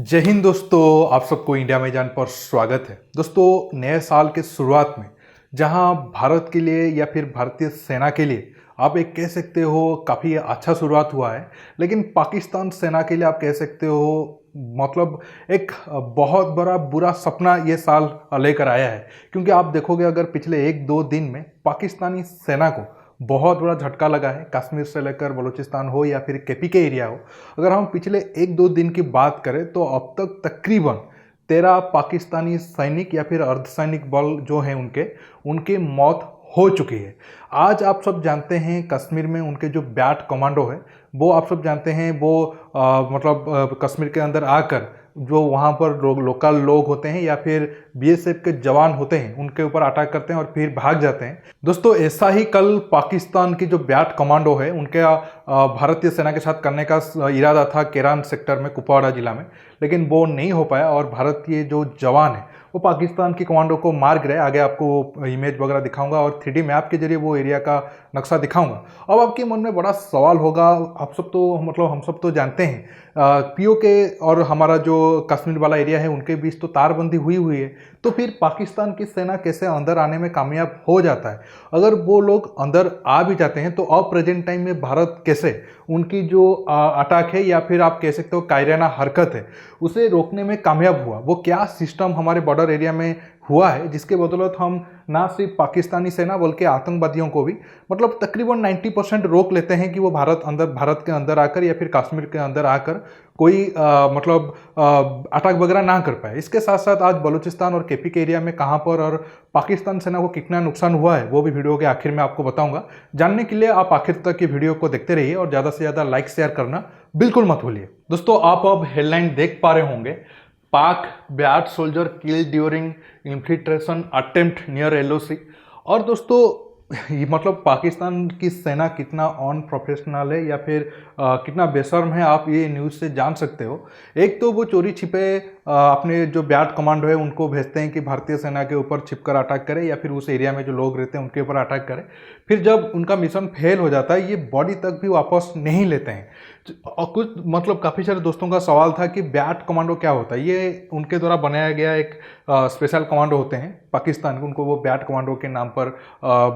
जय हिंद दोस्तों, आप सबको इंडिया में जान पर स्वागत है। दोस्तों, नए साल के शुरुआत में जहां भारत के लिए या फिर भारतीय सेना के लिए आप एक कह सकते हो काफ़ी अच्छा शुरुआत हुआ है, लेकिन पाकिस्तान सेना के लिए आप कह सकते हो मतलब एक बहुत बड़ा बुरा सपना ये साल लेकर आया है। क्योंकि आप देखोगे अगर पिछले एक दो दिन में पाकिस्तानी सेना को बहुत बड़ा झटका लगा है। कश्मीर से लेकर बलूचिस्तान हो या फिर केपी के एरिया हो, अगर हम पिछले एक दो दिन की बात करें तो अब तक तकरीबन 13 पाकिस्तानी सैनिक या फिर अर्धसैनिक बल जो हैं उनके उनकी मौत हो चुकी है। आज आप सब जानते हैं कश्मीर में उनके जो बैट कमांडो है वो आप सब जानते हैं वो कश्मीर के अंदर आकर जो वहाँ पर लोकल लोग होते हैं या फिर बीएसएफ के जवान होते हैं उनके ऊपर अटैक करते हैं और फिर भाग जाते हैं। दोस्तों, ऐसा ही कल पाकिस्तान की जो बैट कमांडो है उनके भारतीय सेना के साथ करने का इरादा था केरान सेक्टर में कुपवाड़ा जिला में, लेकिन वो नहीं हो पाया और भारतीय जो जवान है वो पाकिस्तान की कमांडो को मार गिराए। आगे आपको इमेज वगैरह दिखाऊंगा और 3D मैप के जरिए वो एरिया का नक्शा दिखाऊंगा। अब आपके मन में बड़ा सवाल होगा, आप सब तो हम सब तो जानते हैं पीओके और हमारा जो कश्मीर वाला एरिया है उनके बीच तो तारबंदी हुई है, तो फिर पाकिस्तान की सेना कैसे अंदर आने में कामयाब हो जाता है? अगर वो लोग अंदर आ भी जाते हैं तो अब प्रेजेंट टाइम में भारत कैसे उनकी जो अटैक है या फिर आप कह सकते हो कायराना हरकत है उसे रोकने में कामयाब हुआ? वो क्या सिस्टम हमारे बॉर्डर एरिया में हुआ है जिसके बदौलत हम ना सिर्फ पाकिस्तानी सेना बल्कि आतंकवादियों को भी तकरीबन 90% रोक लेते हैं कि वो भारत के अंदर आकर या फिर कश्मीर के अंदर आकर कोई अटैक वगैरह ना कर पाए। इसके साथ साथ आज बलूचिस्तान और केपी के एरिया में कहाँ पर और पाकिस्तान सेना को कितना नुकसान हुआ है वो भी वीडियो के आखिर में आपको बताऊंगा। जानने के लिए आप आखिर तक की वीडियो को देखते रहिए और ज़्यादा से ज़्यादा लाइक शेयर करना बिल्कुल मत भूलिए। दोस्तों, आप अब हेडलाइन देख पा रहे होंगे, पाक bat soldier killed during infiltration attempt near LOC. और दोस्तों, पाकिस्तान की सेना कितना अनप्रोफेशनल है या फिर कितना बेशर्म है आप ये न्यूज़ से जान सकते हो। एक तो वो चोरी छिपे अपने जो बैट कमांडो है उनको भेजते हैं कि भारतीय सेना के ऊपर छिपकर अटैक करे या फिर उस एरिया में जो लोग रहते हैं उनके ऊपर अटैक करे। फिर जब उनका मिशन फेल हो जाता है ये बॉडी तक भी वापस नहीं लेते हैं। और कुछ काफ़ी सारे दोस्तों का सवाल था कि बैट कमांडो क्या होता है। ये उनके द्वारा बनाया गया एक स्पेशल कमांडो होते हैं पाकिस्तान के, उनको वो बैट कमांडो के नाम पर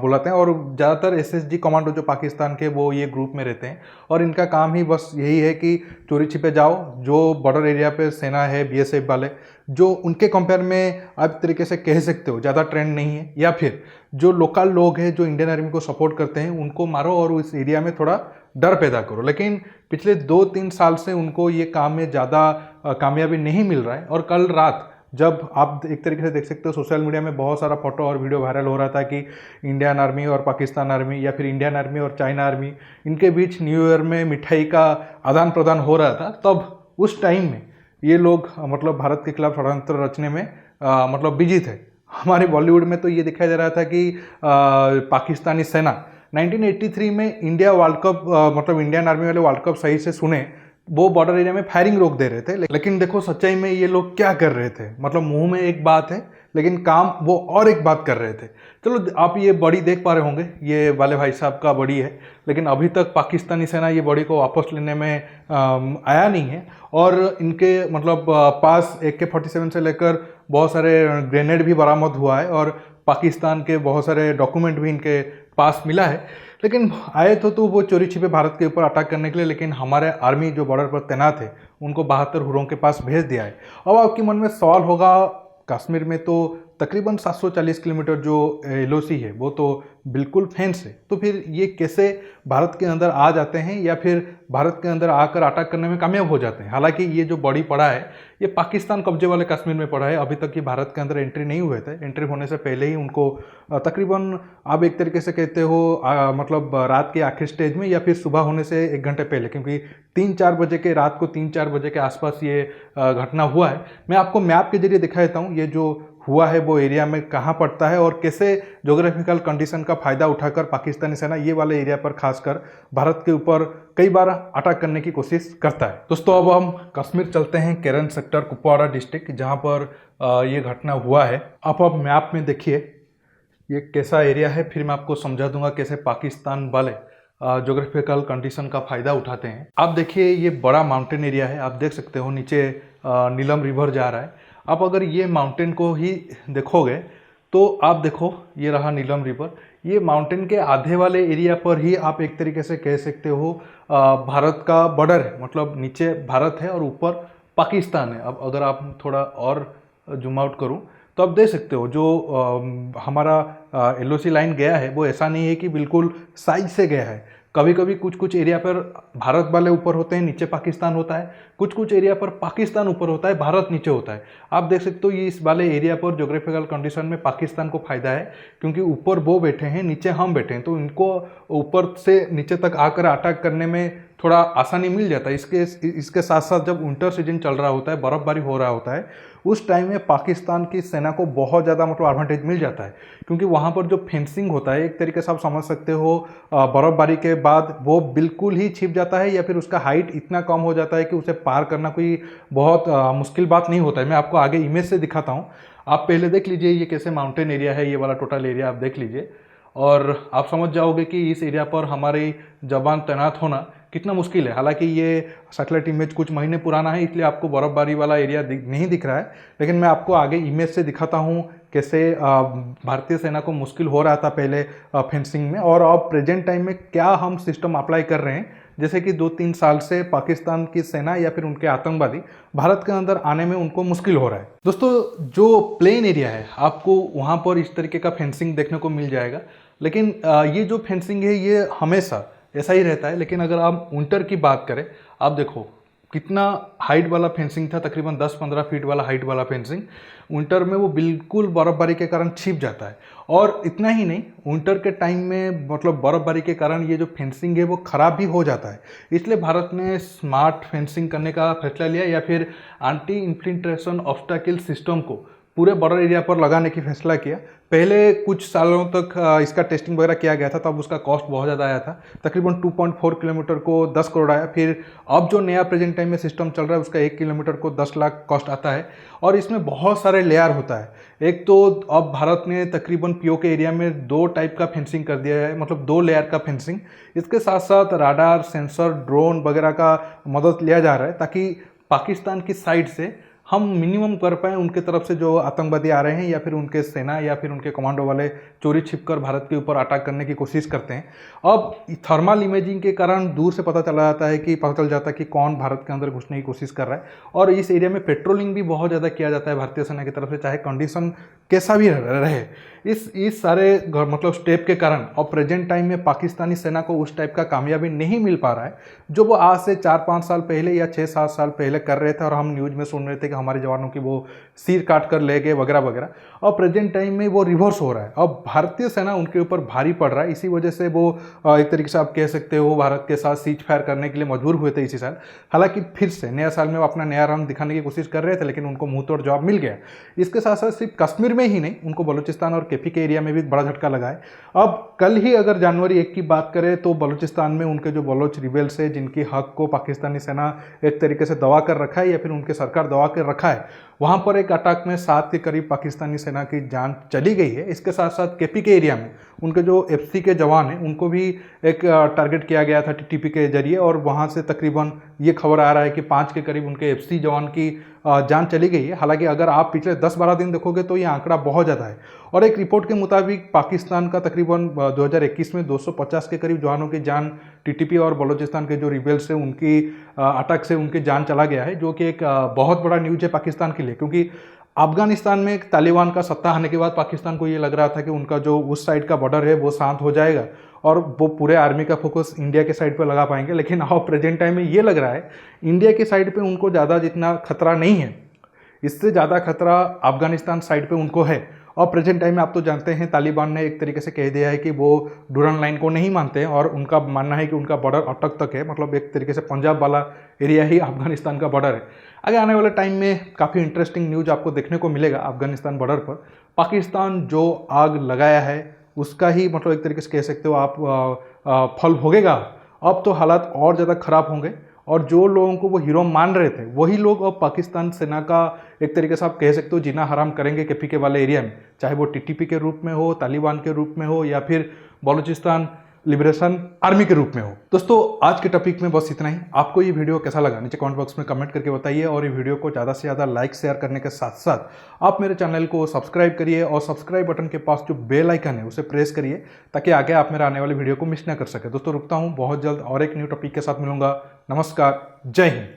बुलाते हैं। और ज़्यादातर एसएसजी कमांडो जो पाकिस्तान के वो ये ग्रुप में रहते हैं और इनका काम ही बस यही है कि चोरी छिपे जाओ, जो बॉर्डर एरिया पे सेना है बीएसएफ वाले जो उनके कंपेयर में आप तरीके से कह सकते हो ज़्यादा ट्रेंड नहीं है, या फिर जो लोकल लोग हैं जो इंडियन आर्मी को सपोर्ट करते हैं उनको मारो और उस एरिया में थोड़ा डर पैदा करो। लेकिन पिछले 2-3 साल से उनको ये काम में ज़्यादा कामयाबी नहीं मिल रहा है। और कल रात जब आप एक तरीके से देख सकते हो सोशल मीडिया में बहुत सारा फोटो और वीडियो वायरल हो रहा था कि इंडियन आर्मी और पाकिस्तान आर्मी या फिर इंडियन आर्मी और चाइना आर्मी इनके बीच न्यू ईयर में मिठाई का आदान प्रदान हो रहा था, तब उस टाइम में ये लोग भारत के खिलाफ षड्यंत्र रचने में बिजी थे। हमारे बॉलीवुड में तो ये दिखाई दे रहा था कि पाकिस्तानी सेना 1983 में India world cup Indian army वाले वर्ल्ड कप सही से सुने वो बॉर्डर एरिया में फायरिंग रोक दे रहे थे। लेकिन देखो सच्चाई में ये लोग क्या कर रहे थे, मुंह में एक बात है लेकिन काम वो और एक बात कर रहे थे। चलो, आप ये बॉडी देख पा रहे होंगे, ये वाले भाई साहब का बॉडी है, लेकिन अभी तक पाकिस्तानी सेना ये बॉडी को वापस लेने में आया नहीं है। और इनके पास AK-47 से लेकर बहुत सारे ग्रेनेड भी बरामद हुआ है और पाकिस्तान के बहुत सारे डॉक्यूमेंट भी इनके पास मिला है। लेकिन आए तो वो चोरी छिपे भारत के ऊपर अटैक करने के लिए, लेकिन हमारे आर्मी जो बॉर्डर पर तैनात है उनको 72 हुरों के पास भेज दिया है। अब आपके मन में सवाल होगा, कश्मीर में तो तकरीबन 740 किलोमीटर जो एलओसी है वो तो बिल्कुल फेंस है, तो फिर ये कैसे भारत के अंदर आ जाते हैं या फिर भारत के अंदर आकर अटैक करने में कामयाब हो जाते हैं? हालांकि ये जो बॉडी पड़ा है ये पाकिस्तान कब्जे वाले कश्मीर में पड़ा है, अभी तक ये भारत के अंदर एंट्री नहीं हुए थे। एंट्री होने से पहले ही उनको तकरीबन आप एक तरीके से कहते हो रात के आखिरी स्टेज में या फिर सुबह होने से 1 घंटे पहले, क्योंकि 3-4 बजे के रात को 3-4 बजे के आसपास ये घटना हुआ है। मैं आपको मैप के जरिए दिखा देता हूँ ये जो हुआ है वो एरिया में कहाँ पड़ता है और कैसे ज्योग्राफिकल कंडीशन का फायदा उठाकर पाकिस्तानी सेना ये वाले एरिया पर खासकर भारत के ऊपर कई बार अटैक करने की कोशिश करता है। दोस्तों, अब हम कश्मीर चलते हैं, केरन सेक्टर कुपवाड़ा डिस्ट्रिक्ट जहाँ पर ये घटना हुआ है। आप अब मैप में देखिए ये कैसा एरिया है, फिर मैं आपको समझा दूंगा कैसे पाकिस्तान वाले जोग्राफिकल कंडीशन का फ़ायदा उठाते हैं। आप देखिए ये बड़ा माउंटेन एरिया है, आप देख सकते हो नीचे नीलम रिवर जा रहा है। आप अगर ये माउंटेन को ही देखोगे तो आप देखो ये रहा नीलम रिवर। ये माउंटेन के आधे वाले एरिया पर ही आप एक तरीके से कह सकते हो भारत का बॉर्डर है, मतलब नीचे भारत है और ऊपर पाकिस्तान है। अब अगर आप थोड़ा और जूम आउट करूं तो आप देख सकते हो जो हमारा एलओसी लाइन गया है वो ऐसा नहीं है कि बिल्कुल साइड से गया है। कभी कभी कुछ कुछ एरिया पर भारत वाले ऊपर होते हैं, नीचे पाकिस्तान होता है। कुछ कुछ एरिया पर पाकिस्तान ऊपर होता है, भारत नीचे होता है। आप देख सकते हो ये इस वाले एरिया पर जोग्राफिकल कंडीशन में पाकिस्तान को फायदा है, क्योंकि ऊपर वो बैठे हैं, नीचे हम बैठे हैं, तो इनको ऊपर से नीचे तक आकर अटैक करने में थोड़ा आसानी मिल जाता है। इसके साथ साथ जब विंटर सीजन चल रहा होता है, बर्फबारी हो रहा होता है, उस टाइम में पाकिस्तान की सेना को बहुत ज़्यादा मतलब एडवांटेज मिल जाता है, क्योंकि वहाँ पर जो फेंसिंग होता है एक तरीके से आप समझ सकते हो बर्फबारी के बाद वो बिल्कुल ही छिप जाता है, या फिर उसका हाइट इतना कम हो जाता है कि उसे पार करना कोई बहुत मुश्किल बात नहीं होता है। मैं आपको आगे इमेज से दिखाता हूँ, आप पहले देख लीजिए ये कैसे माउंटेन एरिया है। ये वाला टोटल एरिया आप देख लीजिए और आप समझ जाओगे कि इस एरिया पर हमारे जवान तैनात होना कितना मुश्किल है। हालांकि ये सैटेलाइट इमेज कुछ महीने पुराना है, इसलिए आपको बर्फबारी वाला एरिया नहीं दिख रहा है, लेकिन मैं आपको आगे इमेज से दिखाता हूँ कैसे भारतीय सेना को मुश्किल हो रहा था पहले फेंसिंग में, और अब प्रेजेंट टाइम में क्या हम सिस्टम अप्लाई कर रहे हैं। जैसे कि 2-3 साल से पाकिस्तान की सेना या फिर उनके आतंकवादी भारत के अंदर आने में उनको मुश्किल हो रहा है। दोस्तों जो प्लेन एरिया है आपको वहाँ पर इस तरीके का फेंसिंग देखने को मिल जाएगा, लेकिन ये जो फेंसिंग है ये हमेशा ऐसा ही रहता है। लेकिन अगर आप विंटर की बात करें, आप देखो कितना हाइट वाला फेंसिंग था, तकरीबन 10-15 फीट वाला हाइट वाला फेंसिंग। विंटर में वो बिल्कुल बर्फबारी के कारण छिप जाता है, और इतना ही नहीं, विंटर के टाइम में मतलब बर्फबारी के कारण ये जो फेंसिंग है वो ख़राब भी हो जाता है। इसलिए भारत ने स्मार्ट फेंसिंग करने का फैसला लिया, या फिर एंटी इन्फिल्ट्रेशन ऑब्स्टेकल सिस्टम को पूरे बॉर्डर एरिया पर लगाने की फैसला किया। पहले कुछ सालों तक इसका टेस्टिंग वगैरह किया गया था, तब उसका कॉस्ट बहुत ज़्यादा आया था, तकरीबन 2.4 किलोमीटर को 10 करोड़ आया। फिर अब जो नया प्रेजेंट टाइम में सिस्टम चल रहा है उसका 1 किलोमीटर को 10 लाख कॉस्ट आता है, और इसमें बहुत सारे लेयर होता है। एक तो अब भारत ने तकरीबन पीओके एरिया में 2 टाइप का फेंसिंग कर दिया है, मतलब 2 लेयर का फेंसिंग। इसके साथ साथ राडार, सेंसर, ड्रोन वगैरह का मदद लिया जा रहा है, ताकि पाकिस्तान की साइड से हम मिनिमम कर पाएँ उनके तरफ से जो आतंकवादी आ रहे हैं, या फिर उनके सेना या फिर उनके कमांडो वाले चोरी छिपकर भारत के ऊपर अटैक करने की कोशिश करते हैं। अब थर्मल इमेजिंग के कारण दूर से पता चला जाता है कि पता चल जाता है कि कौन भारत के अंदर घुसने की कोशिश कर रहा है, और इस एरिया में पेट्रोलिंग भी बहुत ज़्यादा किया जाता है भारतीय सेना की तरफ से, चाहे कंडीशन कैसा भी रहे। इस सारे मतलब स्टेप के कारण और प्रेजेंट टाइम में पाकिस्तानी सेना को उस टाइप का कामयाबी नहीं मिल पा रहा है जो वो आज से 4-5 साल पहले या 6-7 साल पहले कर रहे थे, और हम न्यूज़ में सुन रहे थे कि हमारे जवानों की वो सिर काट कर ले गए वगैरह वगैरह। और प्रेजेंट टाइम में वो रिवर्स हो रहा है, अब भारतीय सेना उनके ऊपर भारी पड़ रहा है। इसी वजह से वो एक तरीके से आप कह सकते हो भारत के साथ सीज फायर करने के लिए मजबूर हुए थे इसी साल। हालांकि फिर से नया साल में वो अपना नया रंग दिखाने की कोशिश कर रहे थे, लेकिन उनको मुंह तोड़ जवाब मिल गया। इसके साथ साथ सिर्फ कश्मीर में ही नहीं, उनको बलूचिस्तान और केपी के एरिया में भी बड़ा झटका लगा है। अब कल ही अगर जनवरी 1 की बात करें तो बलूचिस्तान में उनके जो बलोच रिबेल्स है, जिनकी हक को पाकिस्तानी सेना एक तरीके से दबा कर रखा है या फिर उनकी सरकार दबा कर रखा है, वहाँ पर एक अटैक में 7 के करीब पाकिस्तानी सेना की जान चली गई है। इसके साथ साथ केपी के एरिया में उनके जो एफसी के जवान हैं उनको भी एक टारगेट किया गया था टीटीपी के जरिए, और वहाँ से तकरीबन ये खबर आ रहा है कि 5 के करीब उनके एफसी जवान की जान चली गई है। हालांकि अगर आप पिछले 10-12 दिन देखोगे तो ये आंकड़ा बहुत ज़्यादा है, और एक रिपोर्ट के मुताबिक पाकिस्तान का तकरीबन 2021 में 250 के करीब जवानों की जान टीटीपी और बलूचिस्तान के जो रिबेल्स है उनकी अटैक से उनकी जान चला गया है, जो कि एक बहुत बड़ा न्यूज़ है पाकिस्तान के लिए। क्योंकि अफगानिस्तान में तालिबान का सत्ता आने के बाद पाकिस्तान को ये लग रहा था कि उनका जो उस साइड का बॉर्डर है वो शांत हो जाएगा और वो पूरे आर्मी का फोकस इंडिया के साइड पर लगा पाएंगे। लेकिन अब प्रेजेंट टाइम में ये लग रहा है इंडिया के साइड पे उनको ज़्यादा जितना खतरा नहीं है, इससे ज़्यादा खतरा अफगानिस्तान साइड पे उनको है। और प्रेजेंट टाइम में आप तो जानते हैं तालिबान ने एक तरीके से कह दिया है कि वो डूरन लाइन को नहीं मानते हैं, और उनका मानना है कि उनका बॉर्डर अटक तक है, मतलब एक तरीके से पंजाब वाला एरिया ही अफगानिस्तान का बॉर्डर है। आगे आने वाले टाइम में काफ़ी इंटरेस्टिंग न्यूज़ आपको देखने को मिलेगा अफगानिस्तान बॉर्डर पर। पाकिस्तान जो आग लगाया है उसका ही मतलब एक तरीके से कह सकते हो आप फल भोगेगा। अब तो हालात और ज़्यादा खराब होंगे, और जो लोगों को वो हीरो मान रहे थे वही लोग अब पाकिस्तान सेना का एक तरीके से आप कह सकते हो जीना हराम करेंगे केपीके वाले एरिया में, चाहे वो टीटीपी के रूप में हो, तालिबान के रूप में हो, या फिर बलूचिस्तान लिबरेशन आर्मी के रूप में हो। दोस्तों आज के टॉपिक में बस इतना ही। आपको ये वीडियो कैसा लगा नीचे कमेंट बॉक्स में कमेंट करके बताइए, और ये वीडियो को ज़्यादा से ज़्यादा लाइक शेयर करने के साथ साथ आप मेरे चैनल को सब्सक्राइब करिए, और सब्सक्राइब बटन के पास जो बेल आइकन है उसे प्रेस करिए ताकि आगे आप मेरे आने वाले वीडियो को मिस ना कर सके। दोस्तों रुकता हूँ, बहुत जल्द और एक न्यू टॉपिक के साथ मिलूंगा। नमस्कार, जय हिंद।